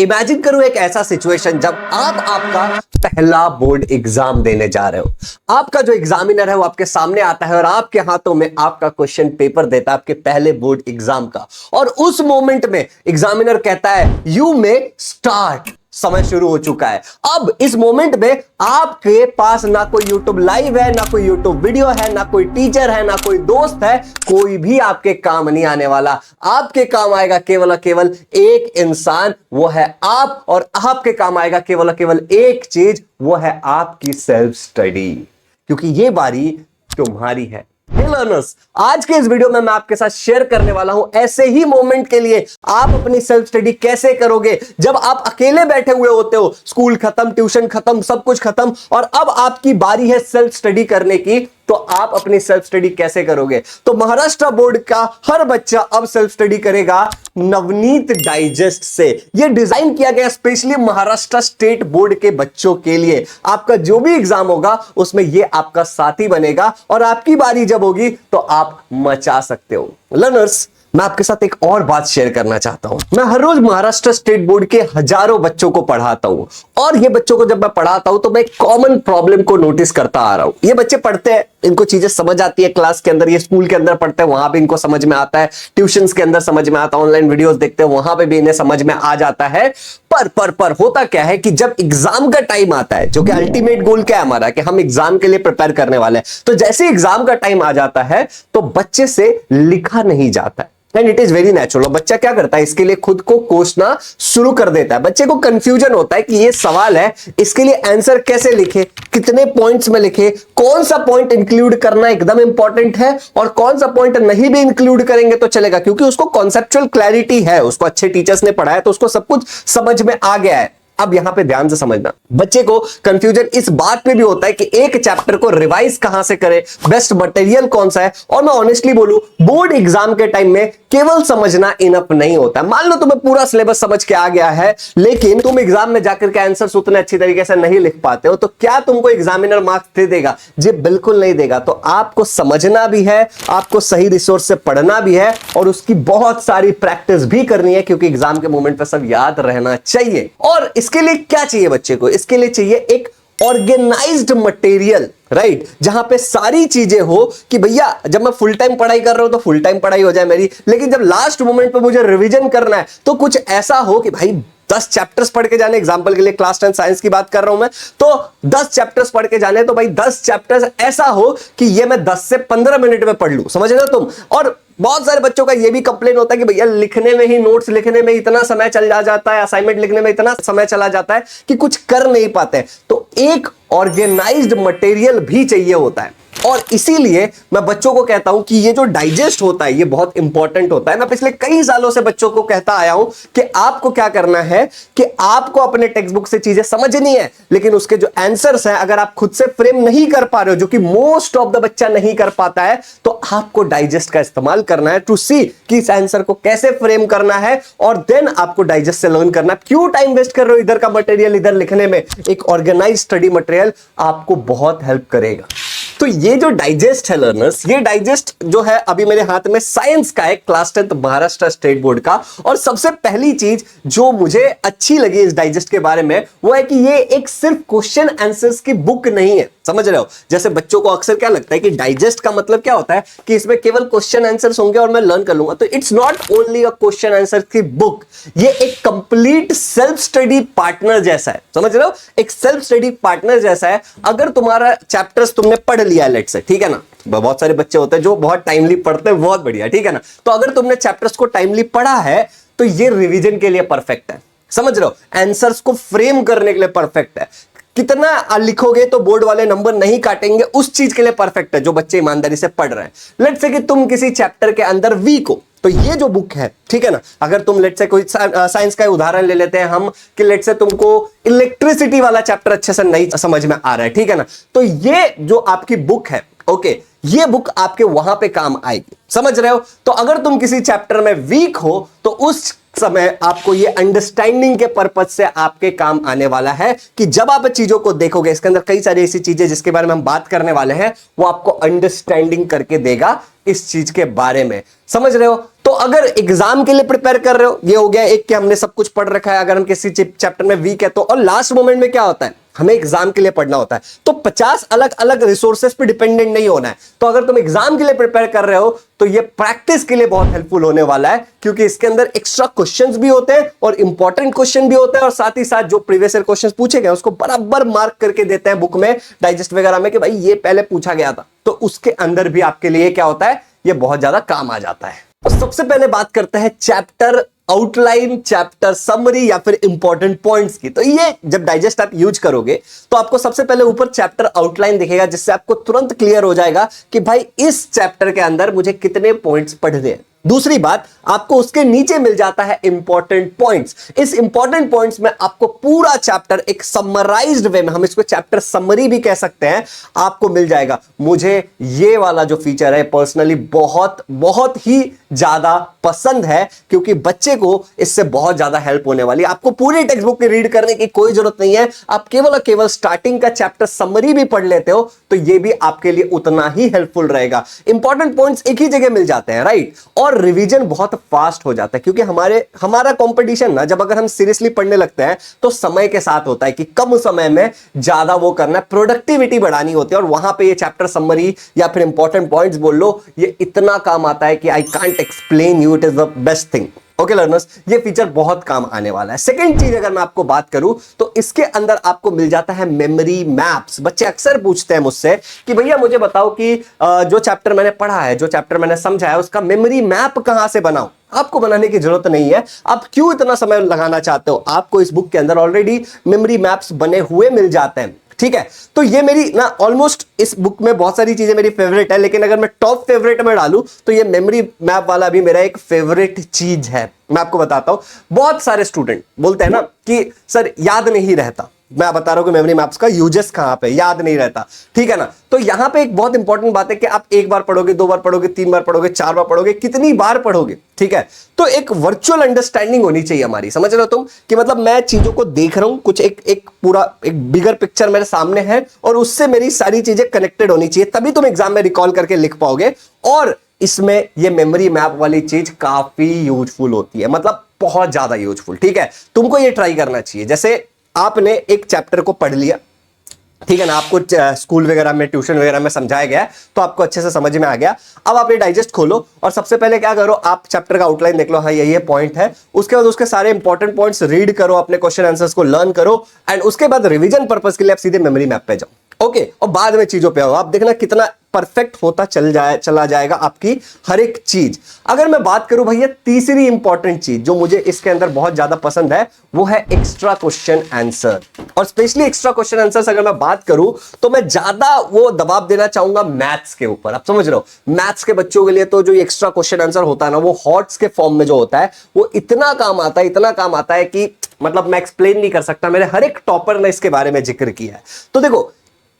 Imagine करो एक ऐसा सिचुएशन जब आप आपका पहला बोर्ड एग्जाम देने जा रहे हो। आपका जो एग्जामिनर है वो आपके सामने आता है और आपके हाथों में आपका क्वेश्चन पेपर देता है आपके पहले बोर्ड एग्जाम का। और उस मोमेंट में एग्जामिनर कहता है यू मे स्टार्ट, समय शुरू हो चुका है। अब इस मोमेंट में आपके पास ना कोई यूट्यूब लाइव है, ना कोई यूट्यूब वीडियो है, ना कोई टीचर है, ना कोई दोस्त है, कोई भी आपके काम नहीं आने वाला। आपके काम आएगा केवल और केवल एक इंसान, वो है आप। और आपके काम आएगा केवल और केवल एक चीज, वो है आपकी सेल्फ स्टडी, क्योंकि ये बारी तुम्हारी है। लर्नर्स, आज के इस वीडियो में मैं आपके साथ शेयर करने वाला हूं ऐसे ही मोमेंट के लिए आप अपनी सेल्फ स्टडी कैसे करोगे जब आप अकेले बैठे हुए होते हो, स्कूल खत्म, ट्यूशन खत्म, सब कुछ खत्म, और अब आपकी बारी है सेल्फ स्टडी करने की। तो आप अपनी सेल्फ स्टडी कैसे करोगे? तो महाराष्ट्र बोर्ड का हर बच्चा अब सेल्फ स्टडी करेगा नवनीत डाइजेस्ट से। यह डिजाइन किया गया स्पेशली महाराष्ट्र स्टेट बोर्ड के बच्चों के लिए। आपका जो भी एग्जाम होगा उसमें यह आपका साथी बनेगा और आपकी बारी जब होगी तो आप मचा सकते हो। लर्नर्स, मैं आपके साथ एक और बात शेयर करना चाहता हूं। मैं हर रोज महाराष्ट्र स्टेट बोर्ड के हजारों बच्चों को पढ़ाता हूं और ये बच्चों को जब मैं पढ़ाता हूं तो मैं एक कॉमन प्रॉब्लम को नोटिस करता आ रहा हूं। ये बच्चे पढ़ते हैं, इनको चीजें समझ आती है क्लास के अंदर, ये स्कूल के अंदर पढ़ते हैं, वहां भी इनको समझ में आता है, ट्यूशंस के अंदर समझ में आता है, ऑनलाइन वीडियोस देखते हैं, वहां पे भी इन्हें समझ में आ जाता है। पर होता क्या है कि जब एग्जाम का टाइम आता है, जो कि अल्टीमेट गोल क्या है हमारा, कि हम एग्जाम के लिए प्रिपेयर करने वाले हैं, तो जैसे एग्जाम का टाइम आ जाता है तो बच्चे से लिखा नहीं जाता है। And it is very natural. बच्चा क्या करता है, इसके लिए खुद को कोसना शुरू कर देता है। बच्चे को कंफ्यूजन होता है कि ये सवाल है, इसके लिए आंसर कैसे लिखे, कितने पॉइंट्स में लिखे, कौन सा पॉइंट इंक्लूड करना एकदम इंपॉर्टेंट है और कौन सा पॉइंट नहीं भी इंक्लूड करेंगे तो चलेगा, क्योंकि उसको कॉन्सेप्चुअल क्लैरिटी है, उसको अच्छे टीचर्स ने पढ़ाया तो उसको सब कुछ समझ में आ गया है। अब यहां पे ध्यान से समझना, बच्चे को कंफ्यूजन इस बात पे भी होता है कि एक चैप्टर को रिवाइज कहां से करे, बेस्ट मटेरियल कौन सा है। और मैं ऑनेस्टली बोलूं, बोर्ड एग्जाम के टाइम में केवल समझना इनफ नहीं होता। मान लो तुम्हें पूरा सिलेबस समझ के आ गया है, लेकिन तुम एग्जाम में जाकर के आंसर्स उतने अच्छी तरीके से नहीं लिख पाते हो, तो क्या तुमको एग्जामिनर मार्क्स दे देगा? जी बिल्कुल नहीं देगा। तो आपको समझना भी है, आपको सही रिसोर्स से पढ़ना भी है और उसकी बहुत सारी प्रैक्टिस भी करनी है, क्योंकि एग्जाम के मोमेंट पर सब याद रहना चाहिए। और इसके लिए क्या चाहिए बच्चे को? इसके लिए चाहिए एक ऑर्गेनाइज्ड मटेरियल, राइट, जहां पे सारी चीजें हो कि भैया जब मैं फुल टाइम पढ़ाई कर रहा हूं तो फुल टाइम पढ़ाई हो जाए मेरी, लेकिन जब लास्ट मोमेंट पे मुझे रिवीजन करना है तो कुछ ऐसा हो कि भाई 10 चैप्टर्स पढ़ के जाने। एग्जांपल के लिए क्लास 10 साइंस की बात कर रहा हूं मैं, तो 10 चैप्टर्स पढ़ के जाने, तो भाई 10 चैप्टर्स ऐसा हो कि ये मैं 10 से 15 मिनट में पढ़ लूं। समझ रहे हो तुम? और बहुत सारे बच्चों का ये भी कंप्लेन होता है कि भैया लिखने में ही, नोट्स लिखने में इतना समय चला जाता है, असाइनमेंट लिखने में इतना समय चला जाता है कि कुछ कर नहीं पाते। तो एक ऑर्गेनाइज्ड मटेरियल भी चाहिए होता है। और इसीलिए मैं बच्चों को कहता हूं कि ये जो डाइजेस्ट होता है ये बहुत इंपॉर्टेंट होता है। मैं पिछले कई सालों से बच्चों को कहता आया हूं कि आपको क्या करना है कि आपको अपने टेक्स्ट बुक से चीजें समझनी है, लेकिन उसके जो आंसर्स हैं अगर आप खुद से फ्रेम नहीं कर पा रहे हो, जो कि मोस्ट ऑफ द बच्चा नहीं कर पाता है, तो आपको डाइजेस्ट का इस्तेमाल करना है टू सी कि इस आंसर को कैसे फ्रेम करना है, और देन आपको डाइजेस्ट से लर्न करना है। क्यों टाइम वेस्ट कर रहे हो इधर का मटेरियल इधर लिखने में? एक ऑर्गेनाइज स्टडी मटेरियल आपको बहुत हेल्प करेगा। तो ये जो डाइजेस्ट है लर्नर्स, ये डाइजेस्ट जो है अभी मेरे हाथ में साइंस का है, क्लास 10 महाराष्ट्र स्टेट बोर्ड का। और सबसे पहली चीज जो मुझे अच्छी लगी इस डाइजेस्ट के बारे में वो है कि ये एक सिर्फ क्वेश्चन आंसर्स की बुक नहीं है। समझ रहे हो? जैसे बच्चों को अक्सर क्या लगता है कि डाइजेस्ट का मतलब क्या होता है कि इसमें केवल क्वेश्चन आंसर्स होंगे और मैं लर्न कर लूंगा। तो it's not only a question answer की बुक, ये एक कंप्लीट सेल्फ स्टडी पार्टनर जैसा है। समझ रहे हो? एक सेल्फ स्टडी पार्टनर जैसा है। अगर तुम्हारा चैप्टर्स तुमने पढ़ लिया लेट से, ठीक है ना, बहुत सारे बच्चे होते हैं जो बहुत टाइमली पढ़ते हैं, बहुत बढ़िया, ठीक है ना। तो अगर तुमने चैप्टर्स को टाइमली पढ़ा है तो ये रिवीजन के लिए परफेक्ट है। समझ रहे हो? आंसर्स को फ्रेम करने के लिए परफेक्ट है। कितना लिखोगे तो बोर्ड वाले नंबर नहीं काटेंगे, उस चीज के लिए परफेक्ट है जो बच्चे ईमानदारी से पढ़ रहे हैं। लेट्स से कि तुम किसी चैप्टर के अंदर वीक हो, तो ये जो बुक है, ठीक है ना, अगर तुम लेट से कोई साइंस का उदाहरण ले लेते हैं हम कि लेट से तुमको इलेक्ट्रिसिटी वाला चैप्टर अच्छे से नहीं समझ में आ रहा है, ठीक है ना, तो ये जो आपकी बुक है, ओके, ये बुक आपके वहां पे काम आएगी। समझ रहे हो? तो अगर तुम किसी चैप्टर में वीक हो तो उस समय आपको ये अंडरस्टैंडिंग के पर्पज से आपके काम आने वाला है कि जब आप चीजों को देखोगे, इसके अंदर कई सारी ऐसी चीजें जिसके बारे में हम बात करने वाले हैं, वो आपको अंडरस्टैंडिंग करके देगा इस चीज के बारे में। समझ रहे हो? तो तो अगर एग्जाम के लिए प्रिपेयर कर रहे हो, ये हो गया एक कि हमने सब कुछ पढ़ रखा है, अगर हम किसी चैप्टर में वीक है तो, और लास्ट मोमेंट में क्या होता है, हमें एग्जाम के लिए पढ़ना होता है, तो 50 अलग अलग रिसोर्सेज पे डिपेंडेंट नहीं होना है। तो अगर तुम एग्जाम के लिए प्रिपेयर कर रहे हो तो ये प्रैक्टिस के लिए बहुत हेल्पफुल होने वाला है, क्योंकि इसके अंदर एक्स्ट्रा क्वेश्चंस भी होते हैं और इंपॉर्टेंट क्वेश्चन भी होते हैं, और साथ ही साथ जो प्रीवियस ईयर क्वेश्चंस पूछे गए उसको बराबर मार्क करके देते हैं बुक में, डाइजेस्ट वगैरह में, कि भाई ये पहले पूछा गया था। तो उसके अंदर भी आपके लिए क्या होता है, ये बहुत ज्यादा काम आ जाता है। तो सबसे पहले बात करते हैं चैप्टर आउटलाइन, चैप्टर समरी या फिर इंपॉर्टेंट पॉइंट्स की। तो ये जब डाइजेस्ट आप यूज करोगे तो आपको सबसे पहले ऊपर चैप्टर आउटलाइन दिखेगा, जिससे आपको तुरंत क्लियर हो जाएगा कि भाई इस चैप्टर के अंदर मुझे कितने पॉइंट्स पढ़ने हैं। दूसरी बात, आपको उसके नीचे मिल जाता है इंपॉर्टेंट पॉइंट्स। इस इंपॉर्टेंट पॉइंट्स में आपको पूरा चैप्टर एक समराइज्ड वे में, हम इसको चैप्टर समरी भी कह सकते हैं, आपको मिल जाएगा। मुझे ये वाला जो फीचर है पर्सनली बहुत बहुत ही ज्यादा पसंद है, क्योंकि बच्चे को इससे बहुत ज्यादा हेल्प होने वाली है। आपको पूरी टेक्स्ट बुक रीड करने की कोई जरूरत नहीं है, आप केवल और केवल स्टार्टिंग का चैप्टर समरी भी पढ़ लेते हो तो ये भी आपके लिए उतना ही हेल्पफुल रहेगा। इंपॉर्टेंट पॉइंट्स एक ही जगह मिल जाते हैं, राइट, और रिवीजन बहुत फास्ट हो जाता है, क्योंकि हमारा कंपटीशन ना, जब अगर हम सीरियसली पढ़ने लगते हैं तो समय के साथ होता है कि कम समय में ज्यादा वो करना है, प्रोडक्टिविटी बढ़ानी होती है, और वहां पे ये चैप्टर समरी या फिर इंपॉर्टेंट पॉइंट्स बोल लो, ये इतना काम आता है कि I can't explain you, it is the best thing. Okay learners, ये फीचर बहुत काम आने वाला है। सेकंड चीज अगर मैं आपको बात करूं तो इसके अंदर आपको मिल जाता है मेमोरी मैप्स। बच्चे अक्सर पूछते हैं मुझसे कि भैया मुझे बताओ कि जो चैप्टर मैंने पढ़ा है, जो चैप्टर मैंने समझा है, उसका मेमोरी मैप कहां से बनाऊं। आपको बनाने की जरूरत नहीं है, आप क्यों इतना समय लगाना चाहते हो, आपको इस बुक के अंदर ऑलरेडी मेमोरी मैप्स बने हुए मिल जाते हैं। ठीक है, तो ये मेरी ना ऑलमोस्ट इस बुक में बहुत सारी चीजें मेरी फेवरेट है, लेकिन अगर मैं टॉप फेवरेट में डालूं तो ये मेमोरी मैप वाला भी मेरा एक फेवरेट चीज है। मैं आपको बताता हूं, बहुत सारे स्टूडेंट बोलते हैं ना कि सर याद नहीं रहता, मैं बता रहा हूं कि मेमोरी मैप्स का यूजेस कहां पे, याद नहीं रहता, ठीक है ना। तो यहां पे एक बहुत इंपॉर्टेंट बात है कि आप एक बार पढ़ोगे, दो बार पढ़ोगे, तीन बार पढ़ोगे, चार बार पढ़ोगे, कितनी बार पढ़ोगे, ठीक है। तो एक वर्चुअल अंडरस्टैंडिंग होनी चाहिए हमारी, समझ रहे हो तुम, कि मतलब मैं चीजों को देख रहा हूं, कुछ एक पूरा एक बिगर पिक्चर मेरे सामने है और उससे मेरी सारी चीजें कनेक्टेड होनी चाहिए, तभी तुम एग्जाम में रिकॉल करके लिख पाओगे। और इसमें ये मेमोरी मैप वाली चीज काफी यूजफुल होती है, मतलब बहुत ज्यादा यूजफुल, ठीक है। तुमको ये ट्राई करना चाहिए। जैसे आपने एक चैप्टर को पढ़ लिया, ठीक है ना, आपको स्कूल वगैरह में, ट्यूशन वगैरह में समझाया गया तो आपको अच्छे से समझ में आ गया। अब आप ये डाइजेस्ट खोलो और सबसे पहले क्या करो, आप चैप्टर का आउटलाइन देख लो, हाँ ये पॉइंट है, उसके बाद उसके सारे इंपॉर्टेंट पॉइंट्स रीड करो, अपने क्वेश्चन आंसर्स को लर्न करो, एंड उसके बाद रिवीजन पर्पस के लिए आप सीधे मेमोरी मैप पे जाओ, ओके। और बाद में चीजों पे आओ, आप देखना कितना परफेक्ट होता चला जाएगा आपकी हर एक चीज। अगर मैं बात करूं भैया तीसरी इंपॉर्टेंट चीज जो मुझे इसके अंदर बहुत ज्यादा पसंद है, वो है एक्स्ट्रा क्वेश्चन आंसर। और स्पेशली एक्स्ट्रा क्वेश्चन आंसर्स अगर मैं बात करूं तो मैं ज्यादा वो दबाव देना चाहूंगा मैथ्स के ऊपर। आप समझ रहे हो, मैथ्स के बच्चों के लिए तो जो एक्स्ट्रा क्वेश्चन आंसर होता है ना, वो हॉट्स के फॉर्म में जो होता है, वो इतना काम आता है, इतना काम आता है कि मतलब मैं एक्सप्लेन नहीं कर सकता। मेरे हर एक टॉपर ने इसके बारे में जिक्र किया है। तो देखो,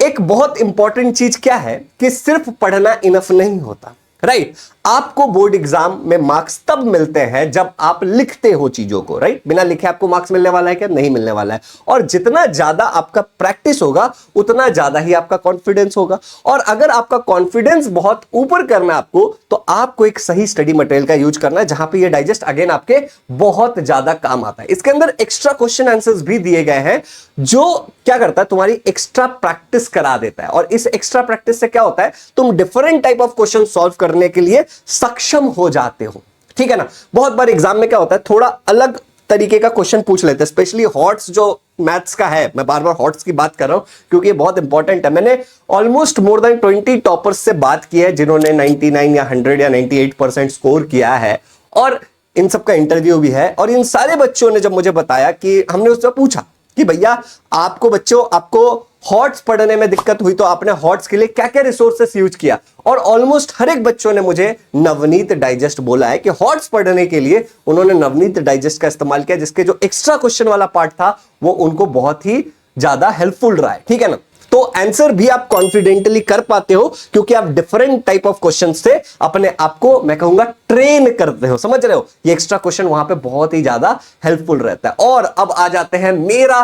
एक बहुत इंपॉर्टेंट चीज क्या है कि सिर्फ पढ़ना इनफ नहीं होता, राइट। आपको बोर्ड एग्जाम में मार्क्स तब मिलते हैं जब आप लिखते हो चीजों को, राइट। बिना लिखे आपको मार्क्स मिलने वाला है क्या? नहीं मिलने वाला है। और जितना ज्यादा आपका प्रैक्टिस होगा उतना ज्यादा ही आपका कॉन्फिडेंस होगा। और अगर आपका कॉन्फिडेंस बहुत ऊपर करना है आपको, तो आपको एक सही स्टडी मटेरियल का यूज करना है, जहां पे ये डाइजेस्ट अगेन आपके बहुत ज्यादा काम आता है। इसके अंदर एक्स्ट्रा क्वेश्चन आंसर्स भी दिए गए हैं, जो क्या करता है, तुम्हारी एक्स्ट्रा प्रैक्टिस करा देता है। और इस एक्स्ट्रा प्रैक्टिस से क्या होता है, तुम different type of question solve करने के लिए सक्षम हो जाते हो, ठीक है ना। बहुत बार एग्जाम में क्या होता है, थोड़ा अलग तरीके का क्वेश्चन पूछ लेते हैं, स्पेशली हॉट्स जो मैथ्स का है। मैं बार बार हॉट्स की बात कर रहा हूं क्योंकि ये बहुत इंपॉर्टेंट है। मैंने ऑलमोस्ट मोर देन 20 टॉपर्स से बात की है जिन्होंने 99 या 100 या 98% स्कोर किया है, और इन सबका इंटरव्यू भी है। और इन सारे बच्चों ने जब मुझे बताया कि हमने उससे पूछा कि भैया आपको बच्चों, आपको हॉट्स पढ़ने में दिक्कत हुई तो आपने हॉट्स के लिए क्या क्या रिसोर्सेस यूज किया, और ऑलमोस्ट हर एक बच्चों ने मुझे नवनीत डाइजेस्ट बोला है कि हॉट्स पढ़ने के लिए उन्होंने नवनीत डाइजेस्ट का इस्तेमाल किया, जिसके जो एक्स्ट्रा क्वेश्चन वाला पार्ट था वो उनको बहुत ही ज्यादा हेल्पफुल रहा है, ठीक है ना। तो आंसर भी आप कॉन्फिडेंटली कर पाते हो क्योंकि आप डिफरेंट टाइप ऑफ क्वेश्चन से अपने आप को, मैं कहूंगा, ट्रेन करते हो, समझ रहे हो। ये एक्स्ट्रा क्वेश्चन वहां पे बहुत ही ज्यादा हेल्पफुल रहता है। और अब आ जाते हैं मेरा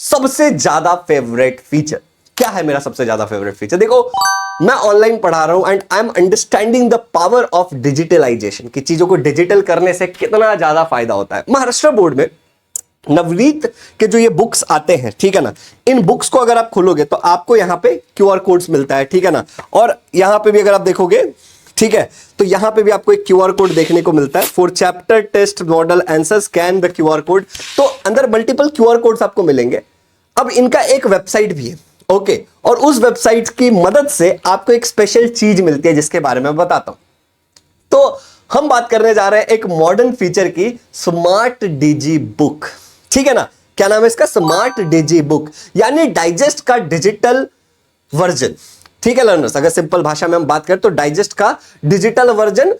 सबसे ज्यादा फेवरेट फीचर, क्या है मेरा सबसे ज्यादा फेवरेट फीचर? देखो, मैं ऑनलाइन पढ़ा रहा हूं and I am understanding the power of digitalisation, की चीजों को डिजिटल करने से कितना ज्यादा फायदा होता है। महाराष्ट्र बोर्ड में नवनीत के जो ये बुक्स आते हैं, ठीक है ना, इन बुक्स को अगर आप खोलोगे तो आपको यहां पे क्यूआर कोड्स मिलता है, ठीक है ना, और यहां पे भी अगर आप देखोगे, ठीक है, तो यहां पे भी आपको एक क्यूआर कोड देखने को मिलता है। For chapter test model answer scan the QR code. तो अंदर मल्टीपल क्यूआर कोड्स आपको मिलेंगे। अब इनका एक वेबसाइट भी है, ओके, और उस वेबसाइट की मदद से आपको एक स्पेशल चीज मिलती है जिसके बारे में बताता हूं। तो हम बात करने जा रहे हैं एक मॉडर्न फीचर की, स्मार्ट डिजी बुक, ठीक है ना। क्या नाम है इसका? स्मार्ट डिजी बुक, यानी डाइजेस्ट का डिजिटल वर्जन, ठीक है लर्नर्स। अगर सिंपल भाषा में हम बात करें तो डाइजेस्ट का डिजिटल वर्जन,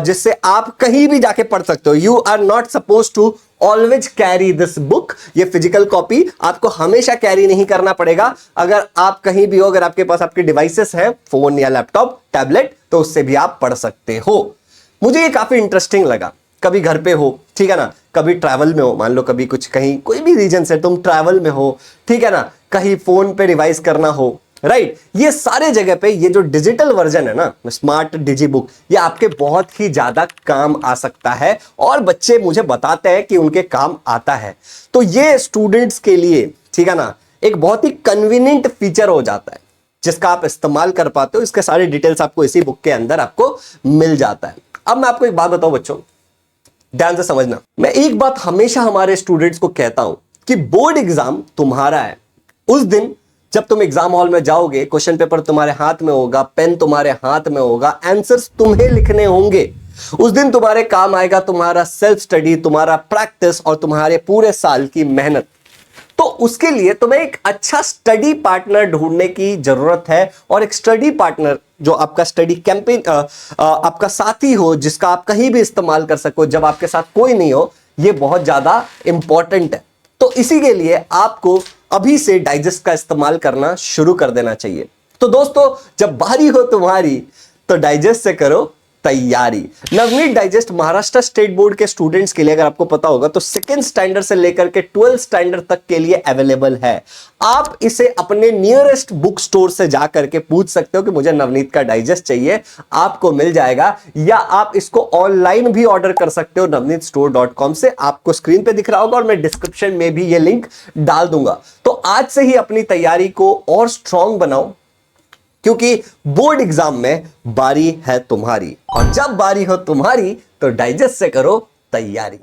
जिससे आप कहीं भी जाके पढ़ सकते हो। You are not suppose to always carry this book. ये फिजिकल कॉपी आपको हमेशा कैरी नहीं करना पड़ेगा। अगर आप कहीं भी हो, अगर आपके पास आपके डिवाइसेस हैं, फोन या लैपटॉप, टैबलेट, तो उससे भी आप पढ़ सकते हो। मुझे ये काफी इंटरेस्टिंग लगा। कभी घर पे हो, ठीक है ना, कभी ट्रैवल में हो, मान लो कभी कुछ कहीं कोई भी रीजन से तुम ट्रैवल में हो, ठीक है ना, कहीं फोन पे रिवाइज करना हो, राइट, ये सारे जगह पे ये जो डिजिटल वर्जन है ना, स्मार्ट डिजी बुक, ये आपके बहुत ही ज्यादा काम आ सकता है। और बच्चे मुझे बताते हैं कि उनके काम आता है। तो ये स्टूडेंट्स के लिए, ठीक है ना, एक बहुत ही कन्वीनियंट फीचर हो जाता है जिसका आप इस्तेमाल कर पाते हो। इसके सारे डिटेल्स आपको इसी बुक के अंदर आपको मिल जाता है। अब मैं आपको एक बात बताऊं बच्चों, ध्यान से समझना। मैं एक बात हमेशा हमारे स्टूडेंट्स को कहता हूं कि बोर्ड एग्जाम तुम्हारा है। उस दिन जब तुम एग्जाम हॉल में जाओगे, क्वेश्चन पेपर तुम्हारे हाथ में होगा, पेन तुम्हारे हाथ में होगा, आंसर्स तुम्हें लिखने होंगे। उस दिन तुम्हारे काम आएगा तुम्हारा सेल्फ स्टडी, तुम्हारा प्रैक्टिस और तुम्हारे पूरे साल की मेहनत। तो उसके लिए तुम्हें एक अच्छा स्टडी पार्टनर ढूंढने की जरूरत है। और एक स्टडी पार्टनर जो आपका स्टडी कैंपेन आपका साथी हो, जिसका आप कहीं भी इस्तेमाल कर सको जब आपके साथ कोई नहीं हो, ये बहुत ज्यादा इंपॉर्टेंट है। तो इसी के लिए आपको अभी से डाइजेस्ट का इस्तेमाल करना शुरू कर देना चाहिए। तो दोस्तों, जब बारी हो तुम्हारी तो डाइजेस्ट से करो तैयारी। Navneet digest Maharashtra state board के स्टूडेंट्स के लिए, अगर आपको पता होगा तो सेकेंड स्टैंडर्ड से लेकर के 12th स्टैंडर्ड तक के लिए अवेलेबल है। आप इसे अपने नियरेस्ट बुक स्टोर से जाकर के पूछ सकते हो कि मुझे नवनीत का डाइजेस्ट चाहिए, आपको मिल जाएगा। या आप इसको ऑनलाइन भी ऑर्डर कर सकते हो navneetstore.com से। आपको स्क्रीन पे दिख रहा होगा और मैं डिस्क्रिप्शन में भी ये लिंक डाल दूंगा। तो आज से ही अपनी तैयारी को और स्ट्रांग बनाओ, क्योंकि बोर्ड एग्जाम में बारी है तुम्हारी। और जब बारी हो तुम्हारी तो डाइजेस्ट से करो तैयारी।